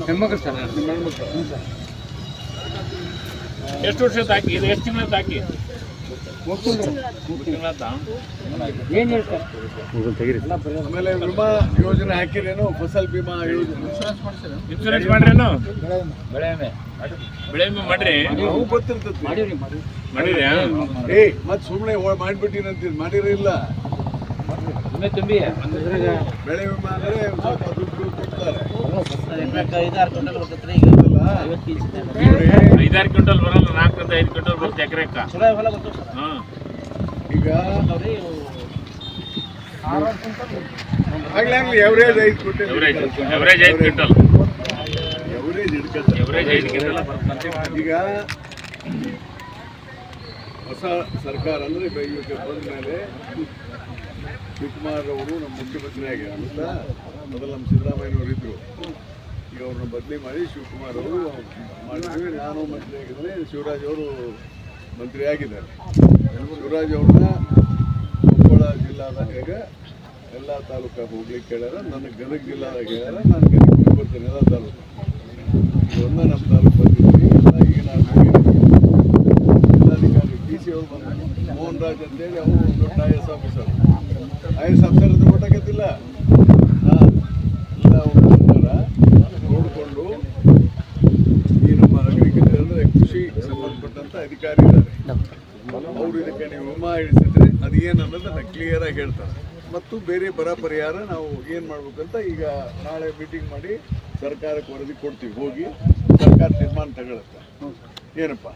ಹೆಣ್ಮಕ್ಳು ಸರ್. ಎಷ್ಟು ವರ್ಷದ ಹಾಕಿ ಇದು ಎಷ್ಟು ತಿಂಗಳ ಹಾಕಿ ಏನು ಹೇಳ್ತಾರೆ ಆಮೇಲೆ ವಿಮಾ ಯೋಜನೆ ಹಾಕಿರೇನು? ಫಸಲ್ ಬಿಮಾ ಯೋಜನೆ ಇನ್ಶೂರೆನ್ಸ್ ಮಾಡ್ರೇನು? ಬೆಳೆ ವಿಮೆ ಮಾಡ್ರಿ? ನಾವು ಗೊತ್ತಿರ್ತದೆ ಮಾಡಿರಿ. ಮತ್ ಸುಮ್ಮನೆ ಮಾಡ್ಬಿಟ್ಟಿನಂತ ಮಾಡಿರಿಲ್ಲ. ಬೆಳೆ ವಿಮಾ ಅಂದ್ರೆ ಸ್ವಲ್ಪ ದುಡ್ಡು ಕೊಡ್ತಾರೆ. 5-6 ಕ್ವಿಂಟಲ್ ಬರಲ್ಲ, 4 ರಿಂದ 5 ಕ್ವಿಂಟಲ್ ಬರುತ್ತೆ ಎಕರೆಕ್ಕ. ಈಗ ಆಗ್ಲಿ average 5 quintal, average 5 quintal, average ಹಿಡ್ಕತ್ತೆ. Average 5 quintal. ಈಗ ಹೊಸ ಸರ್ಕಾರ ಅಂದ್ರೆ ಇವಕ್ಕೆ ಬಂದ ಮೇಲೆ ಶಿವಕುಮಾರ್ ಅವರು ನಮ್ಮ ಮುಖ್ಯಮಂತ್ರಿ ಆಗ್ಯಾರ ಅಂತ. ಮೊದಲು ನಮ್ಮ ಸಿದ್ದರಾಮಯ್ಯನವರು ಇದ್ರು, ಈಗ ಅವ್ರನ್ನ ಬದಲಿ ಮಾಡಿ ಶಿವಕುಮಾರ್ ಅವರು ಮಾಡಿದ್ವಿ. ನಾನು ಮಂತ್ರಿ ಆಗಿದ್ರೆ ಶಿವರಾಜ್ ಅವರು ಮಂತ್ರಿ ಆಗಿದ್ದಾರೆ. ಶಿವರಾಜ್ ಅವ್ರನ್ನ ಕೊಪ್ಪಳ ಜಿಲ್ಲಾದಾಗ ಎಲ್ಲ ತಾಲೂಕಾಗ ಹೋಗ್ಲಿಕ್ಕೆ ಹೇಳ್ಯಾರ. ನನಗೆ ಗದಗ ಜಿಲ್ಲಾದಾಗ ಹೇಳ್ಯಾರ. ನಾನು ಗದಗ ಹೋಗಿ ಬರ್ತೇನೆ ಎಲ್ಲ ತಾಲೂಕು. ಇವನ್ನ ನಮ್ಮ ತಾಲೂಕು ಬಂದಿದ್ದೀನಿ. ಈಗ ನಾನು ಜಿಲ್ಲಾಧಿಕಾರಿ DC ಅವ್ರು ಬಂದರು, ಮೋಹನ್ ರಾಜ್ ಅಂತೇಳಿ ಅವರು ದೊಡ್ಡ IAS ಆಫೀಸರ್. IAS ಆಫೀಸರ್ ಅಂತ ಗೊತ್ತಾಗತ್ತಿಲ್ಲ. ಎಲ್ಲ ನೋಡಿಕೊಂಡು ಈ ನಮ್ಮ ಅಗ್ರಿಕಲ್ಚರ್ ಅಂದರೆ ಕೃಷಿ ಸಂಬಂಧಪಟ್ಟಂಥ ಅಧಿಕಾರಿಗಳಿದ್ದಾರೆ. ಅವರು ಇದಕ್ಕೆ ನೀವು ವಿಮಾ ಇಳಿಸಿದ್ರೆ ಅದು ಏನು ಅನ್ನೋದನ್ನು ಕ್ಲಿಯರಾಗಿ ಹೇಳ್ತಾರೆ. ಮತ್ತು ಬೇರೆ ಬರ ಪರಿಹಾರ ನಾವು ಏನು ಮಾಡ್ಬೇಕಂತ ಈಗ ನಾಳೆ ಮೀಟಿಂಗ್ ಮಾಡಿ ಸರ್ಕಾರಕ್ಕೆ ವರದಿ ಕೊಡ್ತೀವಿ. ಹೋಗಿ ಸರ್ಕಾರ ತೀರ್ಮಾನ ತಗೊಳುತ್ತೆ. ಏನಪ್ಪ